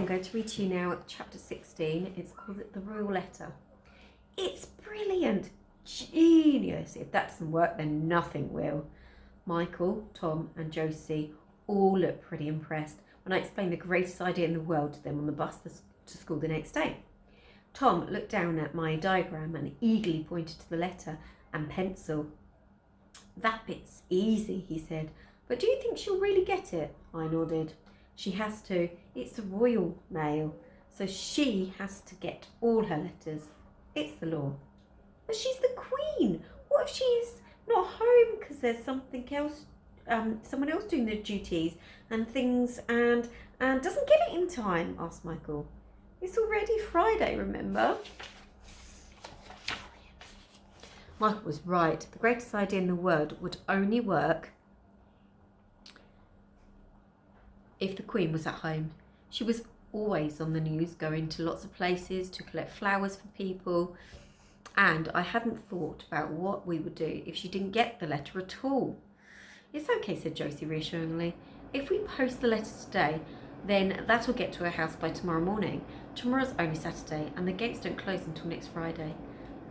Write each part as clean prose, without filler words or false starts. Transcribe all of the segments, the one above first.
I'm going to read to you now chapter 16. It's called The Royal Letter. It's brilliant. Genius. If that doesn't work, then nothing will. Michael, Tom and Josie all looked pretty impressed when I explained the greatest idea in the world to them on the bus to school the next day. Tom looked down at my diagram and eagerly pointed to the letter and pencil. That bit's easy, he said. But do you think she'll really get it? I nodded. She has to. It's the royal mail, so she has to get all her letters. It's the law. But she's the queen. What if she's not home because there's something else, someone else doing the duties and things, and doesn't get it in time? Asked Michael. It's already Friday, remember? Michael was right. The greatest idea in the world would only work if the Queen was at home. She was always on the news, going to lots of places to collect flowers for people, and I hadn't thought about what we would do if she didn't get the letter at all. It's okay, said Josie reassuringly. If we post the letter today, then that'll get to her house by tomorrow morning. Tomorrow's only Saturday, and the gates don't close until next Friday.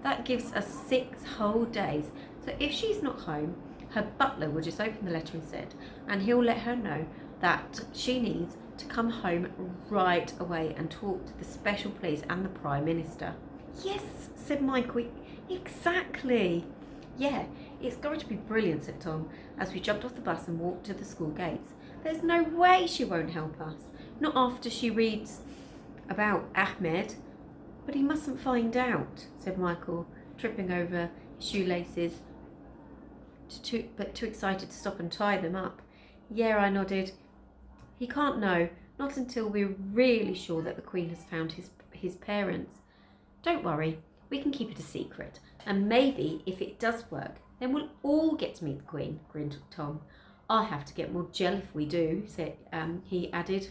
That gives us 6 whole days, so if she's not home, her butler will just open the letter instead, and he'll let her know that she needs to come home right away and talk to the special police and the Prime Minister. Yes, said Michael, exactly. Yeah, it's going to be brilliant, said Tom, as we jumped off the bus and walked to the school gates. There's no way she won't help us, not after she reads about Ahmed. But he mustn't find out, said Michael, tripping over his shoelaces, but too excited to stop and tie them up. Yeah, I nodded. He can't know, not until we're really sure that the Queen has found his parents. Don't worry, we can keep it a secret, and maybe if it does work, then we'll all get to meet the Queen, grinned Tom. I'll have to get more gel if we do, said he added,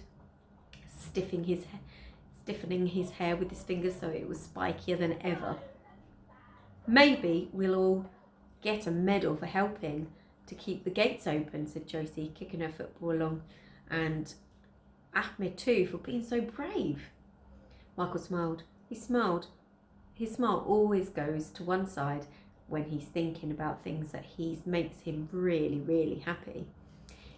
stiffening his hair with his fingers so it was spikier than ever. Maybe we'll all get a medal for helping to keep the gates open, said Josie, kicking her football along, and Ahmed too, for being so brave. Michael smiled. He smiled. His smile always goes to one side when he's thinking about things that makes him really, really happy.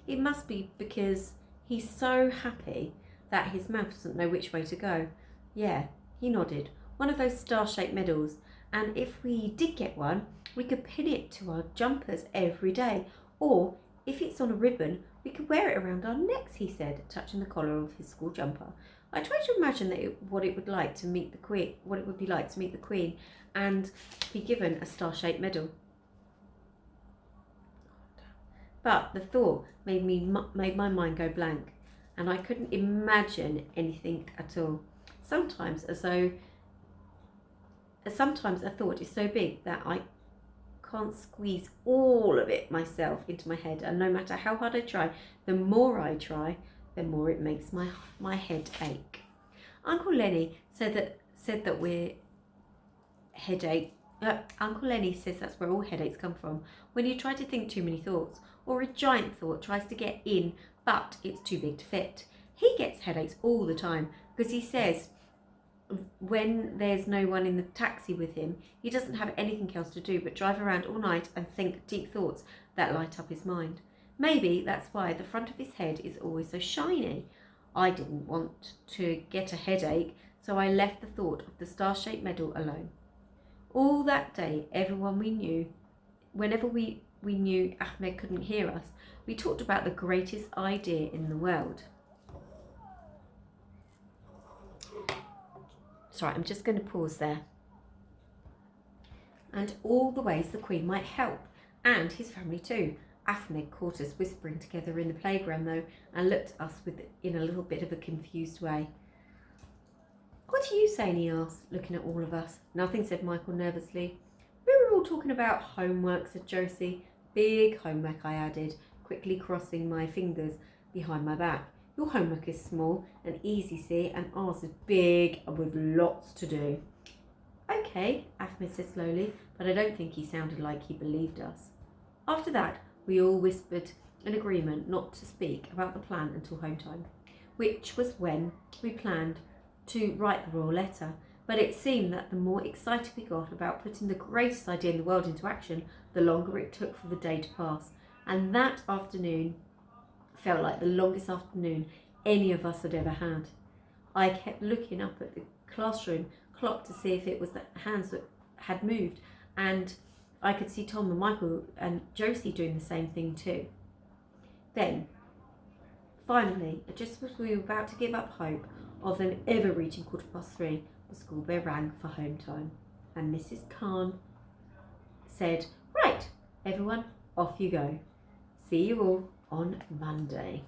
It must be because he's so happy that his mouth doesn't know which way to go. Yeah, he nodded. One of those star-shaped medals, and if we did get one, we could pin it to our jumpers every day, or if it's on a ribbon, we could wear it around our necks, he said, touching the collar of his school jumper. I tried to imagine what it would be like to meet the Queen, and be given a star-shaped medal. But the thought made my mind go blank, and I couldn't imagine anything at all. Sometimes a thought is so big that I can't squeeze all of it myself into my head, and no matter how hard I try, the more I try, the more it makes my head ache. Uncle Lenny said that we're headache. Uncle Lenny says that's where all headaches come from, when you try to think too many thoughts, or a giant thought tries to get in, but it's too big to fit. He gets headaches all the time because he says when there's no one in the taxi with him, he doesn't have anything else to do but drive around all night and think deep thoughts that light up his mind. Maybe that's why the front of his head is always so shiny. I didn't want to get a headache, so I left the thought of the star-shaped medal alone. All that day, whenever we knew Ahmed couldn't hear us, we talked about the greatest idea in the world. Sorry, I'm just going to pause there. And all the ways the Queen might help, and his family too. Ahmed caught us whispering together in the playground though, and looked at us in a little bit of a confused way. What are you saying? He asked, looking at all of us. Nothing, said Michael nervously. We were all talking about homework, said Josie. Big homework, I added, quickly crossing my fingers behind my back. Your homework is small and easy, see, and ours is big and with lots to do. Okay, Ahmed said slowly, but I don't think he sounded like he believed us. After that, we all whispered an agreement not to speak about the plan until home time. which was when we planned to write the royal letter. But it seemed that the more excited we got about putting the greatest idea in the world into action, the longer it took for the day to pass. And that afternoon felt like the longest afternoon any of us had ever had. I kept looking up at the classroom clock to see if it was the hands that had moved, and I could see Tom and Michael and Josie doing the same thing too. Then, finally, just as we were about to give up hope of them ever reaching 3:15, the school bell rang for home time, and Mrs. Khan said, "Right, everyone, off you go. See you all on Monday."